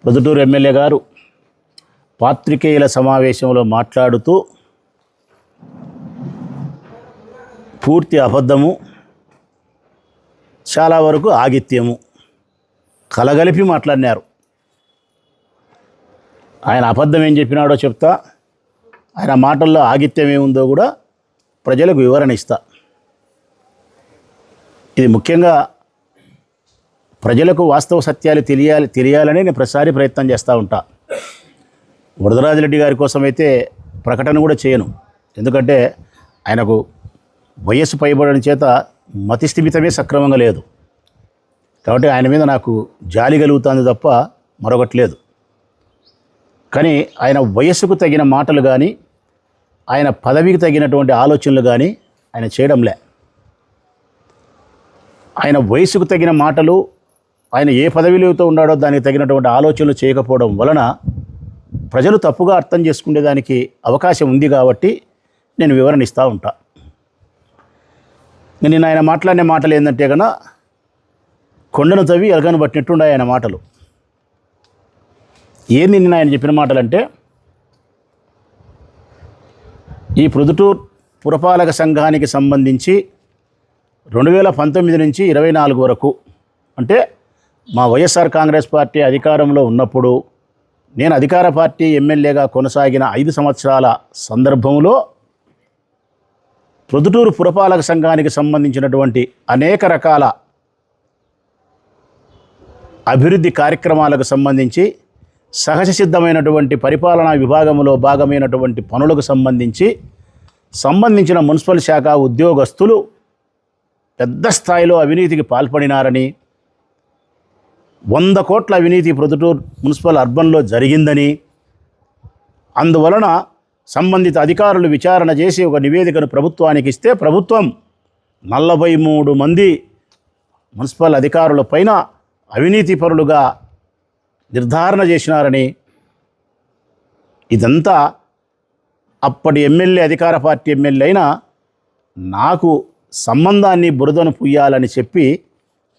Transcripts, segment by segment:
Proddatur MLA గారు పాత్రికేయుల సమావేశంలో మాట్లాడుతూ పూర్తి అబద్ధము, చాలా వరకు ఆగిత్యము కలగలిపి మాట్లాడినారు. ఆయన అబద్ధం ఏం చెప్పినాడో చెప్తా, ఆయన మాటల్లో ఆగిత్యం ఏముందో కూడా ప్రజలకు వివరణ ఇస్తా. ఇది ముఖ్యంగా ప్రజలకు వాస్తవ సత్యాలు తెలియాలని నేను ప్రతిసారి ప్రయత్నం చేస్తూ ఉంటా. వరదరాజిరెడ్డి గారి కోసం అయితే ప్రకటన కూడా చేయను, ఎందుకంటే ఆయనకు వయస్సు పైబడడం చేత మతిస్థిమితమే సక్రమంగా లేదు. కాబట్టి ఆయన మీద నాకు జాలి కలుగుతుంది తప్ప మరొకటి లేదు. కానీ ఆయన వయస్సుకు తగిన మాటలు కానీ, ఆయన పదవికి తగినటువంటి ఆలోచనలు కానీ ఆయన చేయడంలే. ఆయన వయసుకు తగిన మాటలు, ఆయన ఏ పదవిలోతో ఉన్నాడో దానికి తగినటువంటి ఆలోచనలు చేయకపోవడం వలన ప్రజలు తప్పుగా అర్థం చేసుకునేదానికి అవకాశం ఉంది. కాబట్టి నేను వివరణ ఇస్తూ ఉంటా. నేను ఆయన మాట్లాడిన మాటలు ఏంటంటే కన్నా కొండను తవ్వి ఎలగను పట్టినట్టుండే ఆయన మాటలు. ఏంది నిన్న ఆయన చెప్పిన మాటలంటే, ఈ ప్రొద్దుటూరు పురపాలక సంఘానికి సంబంధించి 2019 నుంచి 24 వరకు, అంటే మా వైఎస్ఆర్ కాంగ్రెస్ పార్టీ అధికారంలో ఉన్నప్పుడు నేను అధికార పార్టీ ఎమ్మెల్యేగా కొనసాగిన 5 సంవత్సరాల సందర్భంలో ప్రొద్దుటూరు పురపాలక సంఘానికి సంబంధించినటువంటి అనేక రకాల అభివృద్ధి కార్యక్రమాలకు సంబంధించి, సహజ సిద్ధమైనటువంటి పరిపాలనా విభాగంలో భాగమైనటువంటి పనులకు సంబంధించిన మున్సిపల్ శాఖ ఉద్యోగస్తులు పెద్ద స్థాయిలో అవినీతికి పాల్పడినారని, 100 కోట్ల అవినీతి ప్రొద్దుటూరు మున్సిపల్ అర్బన్లో జరిగిందని, అందువలన సంబంధిత అధికారులు విచారణ చేసి ఒక నివేదికను ప్రభుత్వానికి ఇస్తే ప్రభుత్వం 43 మంది మున్సిపల్ అధికారుల పైన అవినీతి పరులుగా నిర్ధారణ చేసినారని, ఇదంతా అప్పటి ఎమ్మెల్యే, అధికార పార్టీ ఎమ్మెల్యే అయినా నాకు సంబంధాన్ని బురదను పుయ్యాలని చెప్పి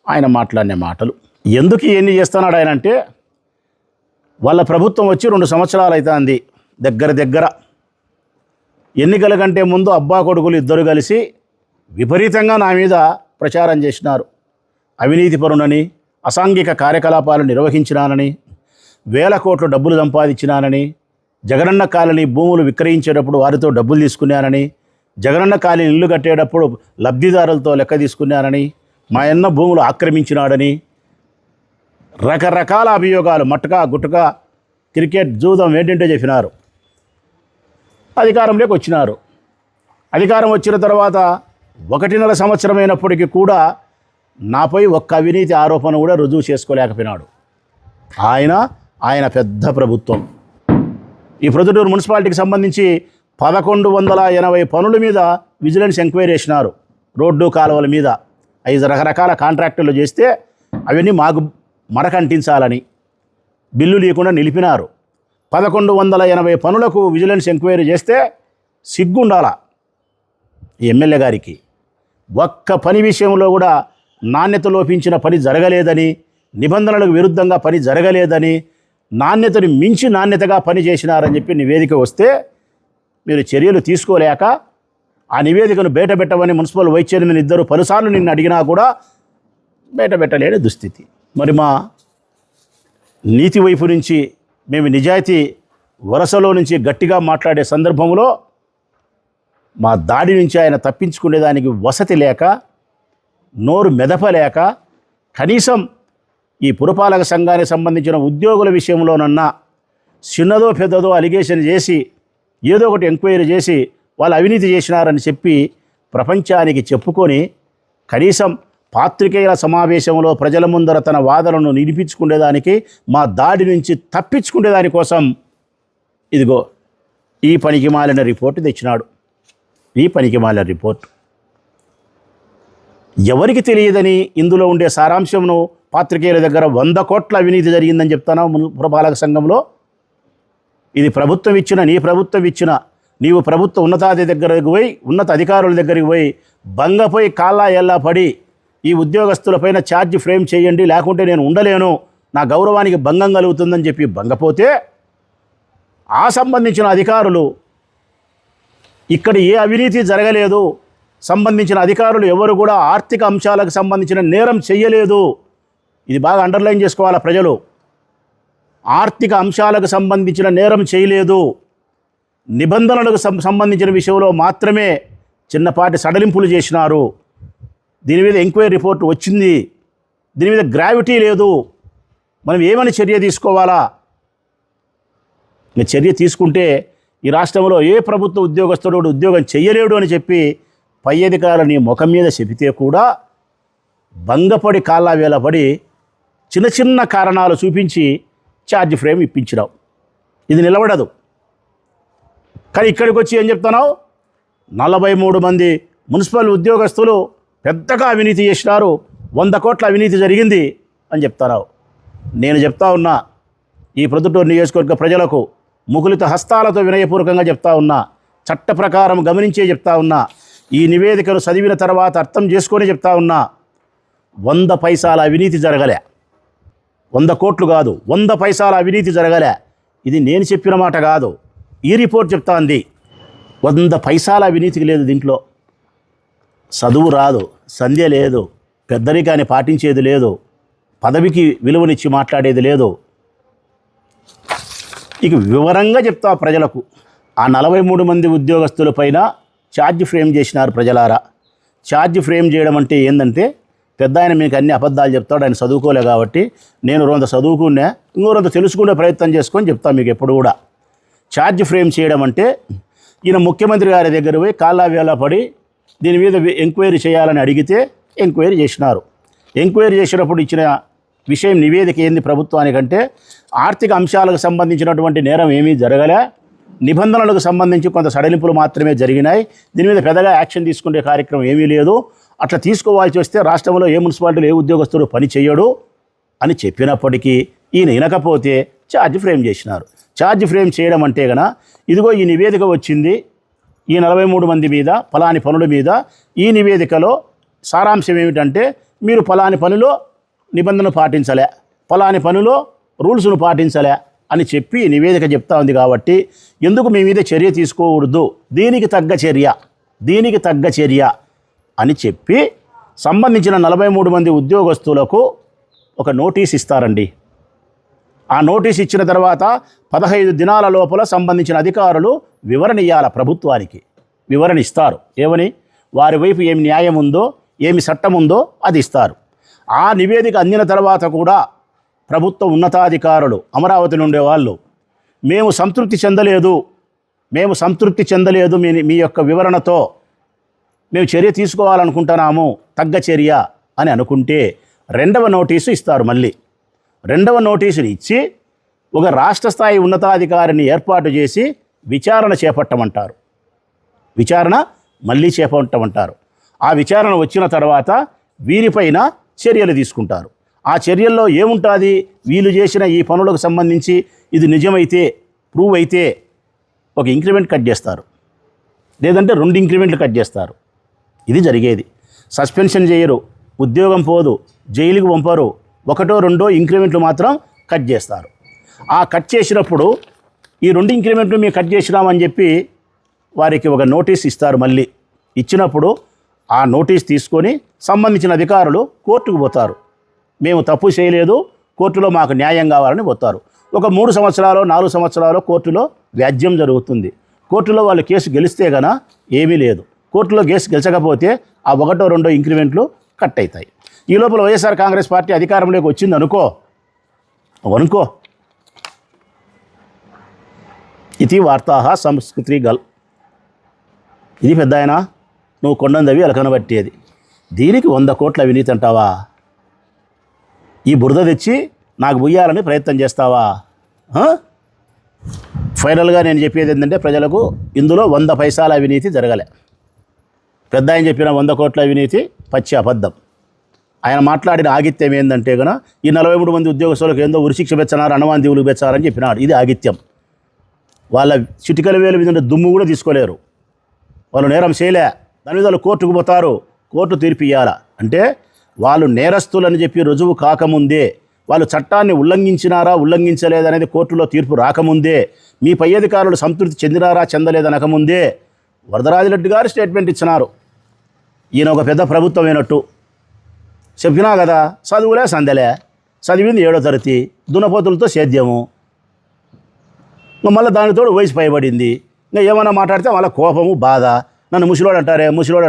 ఆయన మాట్లాడిన మాటలు. ఎందుకు ఇవన్నీ చేస్తున్నాడు ఆయన అంటే, వాళ్ళ ప్రభుత్వం వచ్చి 2 సంవత్సరాలు అవుతుంది. దగ్గర ఎన్నికల కంటే ముందు అబ్బా కొడుకులు ఇద్దరు కలిసి విపరీతంగా నా మీద ప్రచారం చేసినారు. అవినీతి పరునని, అసాంఘిక కార్యకలాపాలు నిర్వహించినానని, 1000 కోట్ల డబ్బులు సంపాదించినానని, జగనన్న కాలనీ భూములు విక్రయించేటప్పుడు వారితో డబ్బులు తీసుకున్నానని, జగనన్న కాలనీ ఇల్లు కట్టేటప్పుడు లబ్ధిదారులతో లెక్క తీసుకున్నానని, మా అన్న భూములు ఆక్రమించినాడని, రకరకాల అభియోగాలు, మట్టుగా గుట్టుగా క్రికెట్ జూదం ఏంటంటే చెప్పినారు. అధికారంలోకి వచ్చినారు. అధికారం వచ్చిన తర్వాత 1.5 సంవత్సరం అయినప్పటికీ కూడా నాపై ఒక్క అవినీతి ఆరోపణ కూడా రుజువు చేసుకోలేకపోయినాడు. ఆయన పెద్ద ప్రభుత్వం. ఈ ప్రొద్దుటూరు మున్సిపాలిటీకి సంబంధించి 1180 పనుల మీద విజిలెన్స్ ఎంక్వైరీ చేసినారు. రోడ్డు కాలువల మీద 5 రకరకాల కాంట్రాక్టర్లు చేస్తే అవన్నీ మాకు మరకంటించాలని బిల్లు లేకుండా నిలిపినారు. 1180 పనులకు విజిలెన్స్ ఎంక్వైరీ చేస్తే సిగ్గుండాల ఈ ఎమ్మెల్యే గారికి. ఒక్క పని విషయంలో కూడా నాణ్యత లోపించిన పని జరగలేదని, నిబంధనలకు విరుద్ధంగా పని జరగలేదని, నాణ్యతను మించి నాణ్యతగా పని చేసినారని చెప్పి నివేదిక వస్తే మీరు చర్యలు తీసుకోలేక ఆ నివేదికను బయటపెట్టమని మున్సిపల్ వైస్ చైర్మన్ ఇద్దరు పలుసార్లు నిన్ను అడిగినా కూడా బయటపెట్టలేని దుస్థితి. మరి మా నీతి వైపు నుంచి మేము నిజాయితీ వరసలో నుంచి గట్టిగా మాట్లాడే సందర్భంలో మా దాడి నుంచి ఆయన తప్పించుకునేదానికి వసతి లేక, నోరు మెదపలేక, కనీసం ఈ పురపాలక సంఘానికి సంబంధించిన ఉద్యోగుల విషయంలోనన్నా చిన్నదో పెద్దదో అలిగేషన్ చేసి ఏదో ఒకటి ఎంక్వైరీ చేసి వాళ్ళు అవినీతి చేసినారని చెప్పి ప్రపంచానికి చెప్పుకొని కనీసం పాత్రికేయుల సమావేశంలో ప్రజల ముందర తన వాదనను నిలిపించుకునేదానికి, మా దాడి నుంచి తప్పించుకునేదాని కోసం ఇదిగో ఈ పనికిమాలిన రిపోర్టు తెచ్చినాడు. ఈ పనికిమాలిన రిపోర్టు ఎవరికి తెలియదని ఇందులో ఉండే సారాంశంను పాత్రికేయుల దగ్గర 100 కోట్ల అవినీతి జరిగిందని చెప్తాను పురపాలక సంఘంలో. ఇది ప్రభుత్వం ఇచ్చిన, నీ ప్రభుత్వం ఇచ్చిన నీవు ప్రభుత్వ ఉన్నత అధికారుల దగ్గరికి పోయి భంగపోయి కాళ్ళ ఎల్లా పడి ఈ ఉద్యోగస్తులపైన ఛార్జ్ ఫ్రేమ్ చేయండి, లేకుంటే నేను ఉండలేను, నా గౌరవానికి భంగం కలుగుతుందని చెప్పి భంగపోతే ఆ సంబంధించిన అధికారులు ఇక్కడ ఏ అవినీతి జరగలేదు, సంబంధించిన అధికారులు ఎవరు కూడా ఆర్థిక అంశాలకు సంబంధించిన నేరం చెయ్యలేదు. ఇది బాగా అండర్లైన్ చేసుకోవాలా ప్రజలు. ఆర్థిక అంశాలకు సంబంధించిన నేరం చేయలేదు, నిబంధనలకు సంబంధించిన విషయంలో మాత్రమే చిన్నపాటి సడలింపులు చేసినారు. దీని మీద ఎంక్వైరీ రిపోర్ట్ వచ్చింది, దీని మీద గ్రావిటీ లేదు, మనం ఏమని చర్య తీసుకోవాలా? చర్య తీసుకుంటే ఈ రాష్ట్రంలో ఏ ప్రభుత్వ ఉద్యోగస్తుడు ఉద్యోగం చెయ్యలేడు అని చెప్పి పై అధికారులని ముఖం మీద చెబితే కూడా భంగపడి కాళ్ళ వేలపడి చిన్న చిన్న కారణాలు చూపించి ఛార్జ్ ఫ్రేమ్ ఇప్పించినావు. ఇది నిలబడదు. కానీ ఇక్కడికి వచ్చి ఏం చెప్తున్నావు? 43 మంది మున్సిపల్ ఉద్యోగస్తులు పెద్దగా అవినీతి చేసినారు, 100 కోట్ల అవినీతి జరిగింది అని చెప్తున్నావు. నేను చెప్తా ఉన్నా, ఈ ప్రొద్దుటూరు నియోజకవర్గ ప్రజలకు ముకులిత హస్తాలతో వినయపూర్వకంగా చెప్తా ఉన్నా, చట్ట ప్రకారం గమనించే చెప్తా ఉన్నా, ఈ నివేదికను చదివిన తర్వాత అర్థం చేసుకొని చెప్తా ఉన్నా, 100 పైసల అవినీతి జరగలే. 100 కోట్లు కాదు, 100 పైసల అవినీతి జరగలే. ఇది నేను చెప్పిన మాట కాదు, ఈ రిపోర్ట్ చెప్తా ఉంది. 100 పైసల అవినీతికి లేదు దీంట్లో. చదువు రాదు, సంధ్య లేదు, పెద్దరికాన్ని పాటించేది లేదు, పదవికి విలువనిచ్చి మాట్లాడేది లేదు. ఇక వివరంగా చెప్తా ప్రజలకు. ఆ 43 మంది ఉద్యోగస్తుల పైన ఛార్జ్ ఫ్రేమ్ చేసినారు ప్రజలారా. ఛార్జ్ ఫ్రేమ్ చేయడం అంటే ఏంటంటే, పెద్ద ఆయన మీకు అన్ని అబద్ధాలు చెప్తాడు, ఆయన చదువుకోలే కాబట్టి నేను రొంత చదువుకునే, ఇంకో రొంత తెలుసుకునే ప్రయత్నం చేసుకొని చెప్తాను మీకు ఎప్పుడు కూడా. ఛార్జ్ ఫ్రేమ్ చేయడం అంటే ఈయన ముఖ్యమంత్రి గారి దగ్గర పోయి కాళ్ళ వేళ పడి దీని మీద ఎంక్వైరీ చేయాలని అడిగితే ఎంక్వైరీ చేసినారు. ఎంక్వైరీ చేసినప్పుడు ఇచ్చిన విషయం నివేదిక ఏంది ప్రభుత్వానికంటే, ఆర్థిక అంశాలకు సంబంధించినటువంటి నేరం ఏమీ జరగలే, నిబంధనలకు సంబంధించి కొంత సడలింపులు మాత్రమే జరిగినాయి, దీని మీద పెద్దగా యాక్షన్ తీసుకునే కార్యక్రమం ఏమీ లేదు, అట్లా తీసుకోవాల్సి వస్తే రాష్ట్రంలో ఏ మున్సిపాలిటీలో ఏ ఉద్యోగస్తుడు పని చేయడు అని చెప్పినప్పటికీ ఈయన వినకపోతే ఛార్జ్ ఫ్రేమ్ చేసినారు. ఛార్జ్ ఫ్రేమ్ చేయడం అంటే గన ఇదిగో ఈ నివేదిక వచ్చింది, ఈ 43 మంది మీద ఫలాని పనుల మీద, ఈ నివేదికలో సారాంశం ఏమిటంటే మీరు ఫలాని పనిలో నిబంధనలు పాటించలే, ఫలాని పనిలో రూల్స్ను పాటించలే అని చెప్పి నివేదిక చెప్తా ఉంది. కాబట్టి ఎందుకు మీ మీద చర్య తీసుకోకూడదు, దీనికి తగ్గ చర్య అని చెప్పి సంబంధించిన 43 మంది ఉద్యోగస్తులకు ఒక నోటీస్ ఇస్తారండి. ఆ నోటీస్ ఇచ్చిన తర్వాత 15 దినాల లోపల సంబంధించిన అధికారులు వివరణ ఇవ్వాలి ప్రభుత్వానికి. వివరణ ఇస్తారు. ఏమని? వారి వైపు ఏమి న్యాయం ఉందో, ఏమి చట్టం ఉందో అది ఇస్తారు. ఆ నివేదిక అందిన తర్వాత కూడా ప్రభుత్వ ఉన్నతాధికారులు అమరావతి నుండే వాళ్ళు మేము సంతృప్తి చెందలేదు మీ యొక్క వివరణతో, మేము చర్య తీసుకోవాలనుకుంటున్నాము, తగ్గ చర్య అని అనుకుంటే 2వ నోటీసు ఇస్తారు. మళ్ళీ 2వ నోటీసుని ఇచ్చి ఒక రాష్ట్ర స్థాయి ఉన్నతాధికారిని ఏర్పాటు చేసి విచారణ చేపట్టమంటారు. ఆ విచారణ వచ్చిన తర్వాత వీరిపైన చర్యలు తీసుకుంటారు. ఆ చర్యల్లో ఏముంటుంది? వీళ్ళు చేసిన ఈ పనులకు సంబంధించి ఇది నిజమైతే, ప్రూవ్ అయితే ఒక ఇంక్రిమెంట్ కట్ చేస్తారు, లేదంటే 2 ఇంక్రిమెంట్లు కట్ చేస్తారు. ఇది జరిగేది. సస్పెన్షన్ చేయరు, ఉద్యోగం పోదు, జైలుకి పంపరు, 1, 2 ఇంక్రిమెంట్లు మాత్రం కట్ చేస్తారు. ఆ కట్ చేసినప్పుడు ఈ 2 ఇంక్రిమెంట్లు మేము కట్ చేసినామని చెప్పి వారికి ఒక నోటీస్ ఇస్తారు. మళ్ళీ ఇచ్చినప్పుడు ఆ నోటీస్ తీసుకొని సంబంధించిన అధికారులు కోర్టుకు పోతారు. మేము తప్పు చేయలేదు, కోర్టులో మాకు న్యాయం కావాలని పోతారు. ఒక 3 సంవత్సరాలు 4 సంవత్సరాలు కోర్టులో వ్యాజ్యం జరుగుతుంది. కోర్టులో వాళ్ళు కేసు గెలిస్తే గన ఏమీ లేదు, కోర్టులో కేసు గెలిచకపోతే ఆ 1, 2 ఇంక్రిమెంట్లు కట్ అవుతాయి. ఈ లోపల వైఎస్ఆర్ కాంగ్రెస్ పార్టీ అధికారంలోకి వచ్చింది అనుకో, ఇది వార్తా సంస్కృతి గల్. ఇది పెద్ద ఆయన, నువ్వు కొండందవి అలకనబట్టేది. దీనికి 100 కోట్ల అవినీతి అంటావా? ఈ బురద తెచ్చి నాకు బుయ్యాలని ప్రయత్నం చేస్తావా? ఫైనల్గా నేను చెప్పేది ఏంటంటే ప్రజలకు, ఇందులో 100 పైసల అవినీతి జరగలే. పెద్ద ఆయన చెప్పిన 100 కోట్ల అవినీతి పచ్చి అబద్ధం. ఆయన మాట్లాడిన ఆగిత్యం ఏంటంటే కనుక ఈ 43 మంది ఉద్యోగస్తులకు ఏందో ఉరిశిక్ష పెంచనారు, అనుమాన దీవులకు పెంచారని చెప్పినాడు. ఇది ఆగిత్యం. వాళ్ళ చిటికల వేలు మీద దుమ్ము కూడా తీసుకోలేరు. వాళ్ళు నేరం చేయలే, దాని మీద వాళ్ళు కోర్టుకు పోతారు, కోర్టు తీర్పు ఇవ్వాల. అంటే వాళ్ళు నేరస్తులని చెప్పి రుజువు కాకముందే, వాళ్ళు చట్టాన్ని ఉల్లంఘించినారా ఉల్లంఘించలేదనేది కోర్టులో తీర్పు రాకముందే, మీ పై అధికారులు సంతృప్తి చెందినారా చెందలేదనకముందే వరదరాజిరెడ్డి గారు స్టేట్మెంట్ ఇచ్చినారు. ఈయన ఒక పెద్ద ప్రభుత్వం అయినట్టు చెప్పినా కదా, చదువులే సందలే, చదివింది 7వ తరగతి, దున్నపోతులతో సేద్యము, మళ్ళీ దానితోడు వయసు పైబడింది. ఇంకా ఏమైనా మాట్లాడితే మళ్ళీ కోపము బాధ. నన్ను ముసలోడు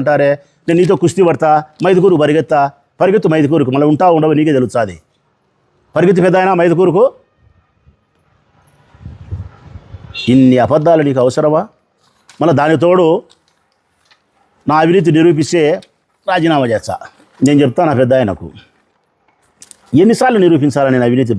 అంటారే, నేను నీతో కుస్తీ పడతా, మైదుకూరు పరిగెత్తు మైదుకూరుకు, మళ్ళీ ఉంటా ఉండవు నీకే తెలుస్తుంది. పరిగెత్తి పెద్ద అయినా మైదుకూరుకు. ఇన్ని అబద్ధాలు నీకు అవసరమా? మళ్ళీ దానితోడు నా అవినీతి నిరూపిస్తే రాజీనామా చేస్తా. నేను చెప్తా నా పెద్ద ఆయనకు, ఎన్నిసార్లు నిరూపించాలా నేను అవినీతి?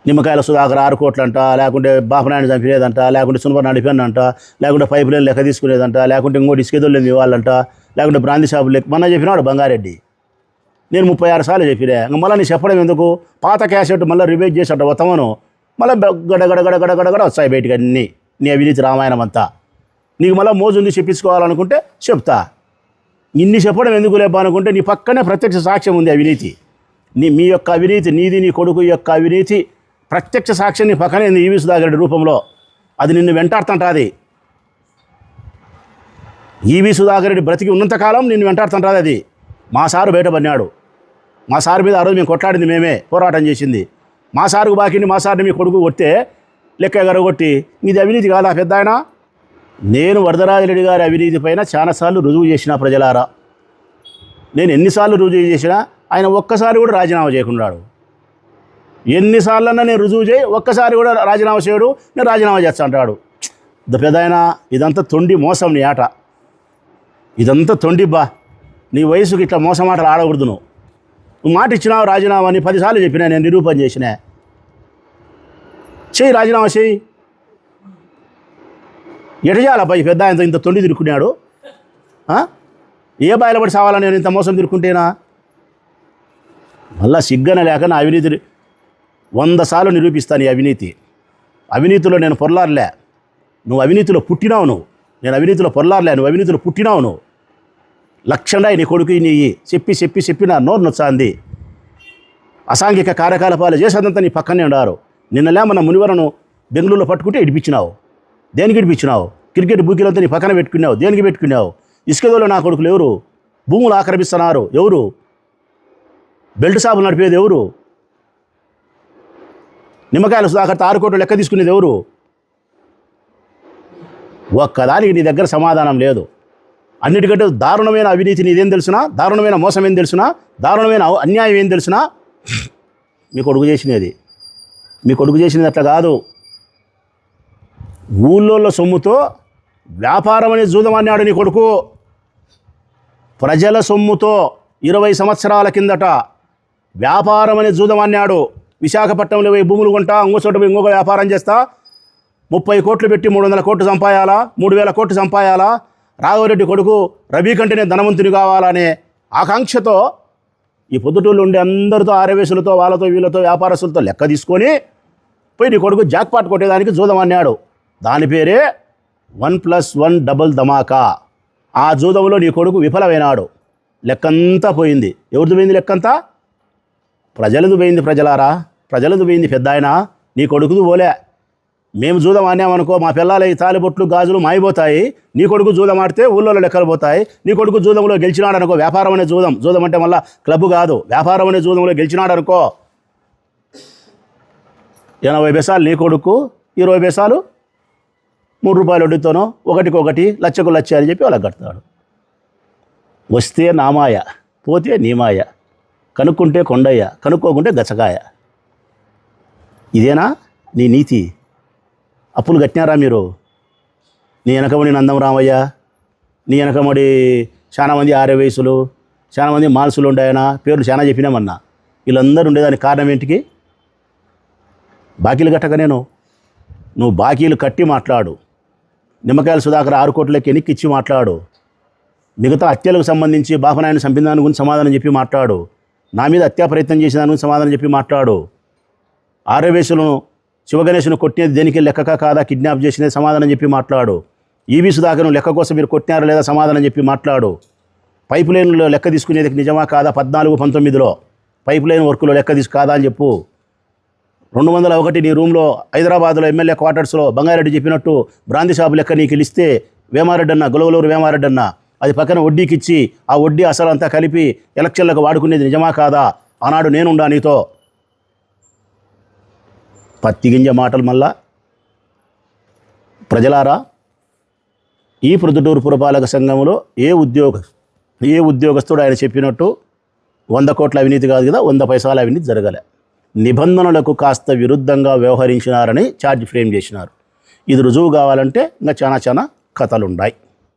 నిమ్మకాయల సుధాకర్ 6 కోట్లంట, లేకుంటే బాపనాయుడు చంపినేదంట, లేకుంటే సునపర్ నడిపానంట, లేకుంటే పైపు లైన్ లెక్క తీసుకునేదంట, లేకుంటే ఇంకోటి ఇసుకేదోళ్ళు ఇవ్వాలంట, లేకుంటే బ్రాంతి షాపులు లెక్క మొన్న చెప్పినాడు బంగారెడ్డి. నేను 36 సార్లు చెప్పినా. ఇంకా మళ్ళీ నీ చెప్పడం ఎందుకు? పాత క్యాసెట్ మళ్ళీ రివైజ్ చేసి అంట వస్తామను, మళ్ళీ గడగడ వస్తాయి బయటికి అన్నీ నీ అవినీతి రామాయణం అంతా. నీకు మళ్ళీ మోజుంది చెప్పించుకోవాలనుకుంటే చెప్తా. ఇన్ని చెప్పడం ఎందుకు లేబా అనుకుంటే నీ పక్కనే ప్రత్యక్ష సాక్ష్యం ఉంది అవినీతి. మీ యొక్క అవినీతి, నీది నీ కొడుకు యొక్క అవినీతి ప్రత్యక్ష సాక్ష్యం నీ పక్కనే ఉంది ఈవీ సుధాకర్ రెడ్డి రూపంలో. అది నిన్ను వెంటాడుతుంటుంది. ఈవీ సుధాకర్ రెడ్డి బ్రతికి ఉన్నంతకాలం నిన్ను వెంటాడుతుంటుంది అది. మా సారు బయటపడినాడు. మా సారు మీద ఆ రోజు మేము కొట్లాడింది, మేమే పోరాటం చేసింది. మా సారుకు బాకిని మా సార్ని మీ కొడుకు కొడితే లెక్క ఎగరగొట్టి ఇది అవినీతి కాదా పెద్ద ఆయన? నేను వరదరాజిరెడ్డి గారి అవినీతి పైన చాలాసార్లు రుజువు చేసిన ప్రజలారా. నేను ఎన్నిసార్లు రుజువు చేసినా ఆయన ఒక్కసారి కూడా రాజీనామా చేయకున్నాడు. ఎన్నిసార్లన్నా నేను రుజువు చేయి, ఒక్కసారి కూడా రాజీనామా చేయడు, నేను రాజీనామా చేస్తా అంటాడు. పెద్ద ఆయన ఇదంతా తొండి మోసం నీ ఆట, ఇదంతా తొండి నీ వయసుకి ఇట్లా మోసం ఆటలు ఆడకూడదు. నువ్వు మాట ఇచ్చినావు రాజీనామా అని 10 సార్లు చెప్పినా, నేను నిరూపణ చేసినా. చెయ్యి, రాజీనామా చెయ్యి. ఎట చేయాలబ్బా ఈ పెద్ద ఆయనతో ఇంత తొండి తిరుక్కున్నాడు? ఏ బయలుపడి సావాలని నేను ఇంత మోసం తిరుక్కుంటేనా? మళ్ళా సిగ్గన లేక నా అవినీతి 100 సార్లు నిరూపిస్తాను. ఈ అవినీతిలో నేను పొరలారలే. నువ్వు అవినీతిలో పుట్టినావు. నేను అవినీతిలో పొరలారలే, నువ్వు అవినీతిలో పుట్టినావు. నువ్వు లక్షణాయి నీ కొడుకు నీ చెప్పి నా నోరు నొచ్చాంది. అసాంఘిక కార్యకలాపాలు చేసేదంతా నీ పక్కనే ఉన్నారు. నిన్నలే మన మునివరను బెంగళూరులో పట్టుకుంటే ఇడిపించినావు. దేనికి ఇడిపించినావు? క్రికెట్ బూకీలంతా నీ పక్కన పెట్టుకున్నావు. దేనికి పెట్టుకున్నావు? ఇసుకదోలో నా కొడుకులు ఎవరు? భూములు ఆక్రమిస్తున్నారు ఎవరు? బెల్ట్ షాపులు నడిపేది ఎవరు? నిమ్మకాయల సుధాకర్ 6 కోట్లు లెక్క తీసుకునేది ఎవరు? ఒక్కదానికి నీ దగ్గర సమాధానం లేదు. అన్నిటికంటే దారుణమైన అవినీతి నీదేం తెలుసునా? దారుణమైన మోసం ఏం తెలుసునా? దారుణమైన అన్యాయం ఏం తెలుసునా? మీ కొడుకు చేసినది. మీ కొడుకు చేసినది అట్లా కాదు. ఊళ్ళో సొమ్ముతో వ్యాపారం అనే జూదం అన్నాడు నీ కొడుకు. ప్రజల సొమ్ముతో 20 సంవత్సరాల కిందట వ్యాపారం అనే జూదం అన్నాడు. విశాఖపట్నంలో పోయి భూములు కొంటా, ఇంకో చోట పోయి ఇంకొక వ్యాపారం చేస్తా, 30 కోట్లు పెట్టి 300 కోట్లు సంపాయాలా, 3000 కోట్లు సంపాయాలా, రాఘవరెడ్డి కొడుకు రవి కంటేనే ధనవంతుని కావాలనే ఆకాంక్షతో ఈ పొద్దుటూళ్ళు ఉండే అందరితో ఆరవేసులతో వాళ్ళతో వీళ్ళతో వ్యాపారస్తులతో లెక్క తీసుకొని పోయి నీ కొడుకు జాక్పాట్ కొట్టేదానికి జూదం అన్నాడు. దాని పేరే 1+1 డబుల్ ధమాకా. ఆ జూదంలో నీ కొడుకు విఫలమైనాడు. లెక్కంతా పోయింది. ఎవరిది పోయింది లెక్కంతా? ప్రజలది పోయింది. ప్రజలారా, ప్రజలది పోయింది. పెద్ద ఆయన నీ కొడుకుది పోలే. మేము జూదం ఆడినామనుకో, మా పిల్లల ఈ తాలిబొట్లు గాజులు మాయిపోతాయి. నీ కొడుకు జూదం ఆడితే ఊళ్ళో లెక్కలు పోతాయి. నీ కొడుకు జూదంలో గెలిచినాడు అనుకో, వ్యాపారం అనే జూదం, జూదం అంటే మళ్ళీ క్లబ్ కాదు, వ్యాపారం అనే జూదంలో గెలిచినాడు అనుకో, 80 పైసలు నీ కొడుకు, 20 పైసలు 3 రూపాయలు వడ్డీతోనో, ఒకటికొకటి, లక్షకు లక్ష అని చెప్పి వాళ్ళకి కడతాడు. వస్తే నామాయ, పోతే నీమాయ, కనుక్కుంటే కొండయ్య, కనుక్కోకుంటే గచ్చకాయ. ఇదేనా నీ నీతి? అప్పులు కట్టినారా మీరు? నీ వెనకమడి నందం రామయ్య, నీ వెనకమడి చాలా మంది ఆర్యవయసులు, చాలా మంది మాల్సులు ఉండాయన పేర్లు చాలా చెప్పినామన్నా. వీళ్ళందరూ ఉండేదానికి కారణం ఏంటికి? బాకీలు కట్టక నువ్వు బాకీలు కట్టి మాట్లాడు. నిమ్మకాయల సుధాకర్ 6 కోట్లకి ఎన్నికిచ్చి మాట్లాడు. మిగతా హత్యలకు సంబంధించి బాపనాయని చంపిన దాని గురించి సమాధానం చెప్పి మాట్లాడు. నా మీద హత్యా ప్రయత్నం చేసిన దాని గురించి సమాధానం చెప్పి మాట్లాడు. ఆర్యవేశులను శివగణేష్ను కొట్టినది దేనికి లెక్కక కాదా, కిడ్నాప్ చేసినది సమాధానం చెప్పి మాట్లాడు. ఈవీ సుధాకర్ను లెక్క కోసం మీరు కొట్టినారా లేదా సమాధానం చెప్పి మాట్లాడు. పైప్ లైన్లో లెక్క తీసుకునేది నిజమా కాదా 14-19లో పైప్ లైన్ వర్క్లో లెక్క కాదా అని చెప్పు. 201 నీ రూమ్లో హైదరాబాద్లో ఎమ్మెల్యే క్వార్టర్స్లో బంగారెడ్డి చెప్పినట్టు బ్రాంతి షాపు లెక్క నీకు ఇస్తే వేమారెడ్డి అన్న, గులవలూరు వేమారెడ్డి అన్న అది పక్కన వడ్డీకి ఇచ్చి ఆ వడ్డీ అసలు అంతా కలిపి ఎలక్షన్లకు వాడుకునేది నిజమా కాదా? ఆనాడు నేనుండా నీతో. పత్తి గింజ మాటలు మళ్ళా. ప్రజలారా, ఈ ప్రొద్దుటూరు పురపాలక సంఘంలో ఏ ఉద్యోగస్తుడు ఆయన చెప్పినట్టు 100 కోట్ల అవినీతి కాదు కదా, 100 పైసల అవినీతి జరగలే. నిబంధనలకు కాస్త విరుద్ధంగా వ్యవహరించినారని ఛార్జ్ ఫ్రేమ్ చేసినారు. ఇది రుజువు కావాలంటే ఇంకా చాలా కథలున్నాయి.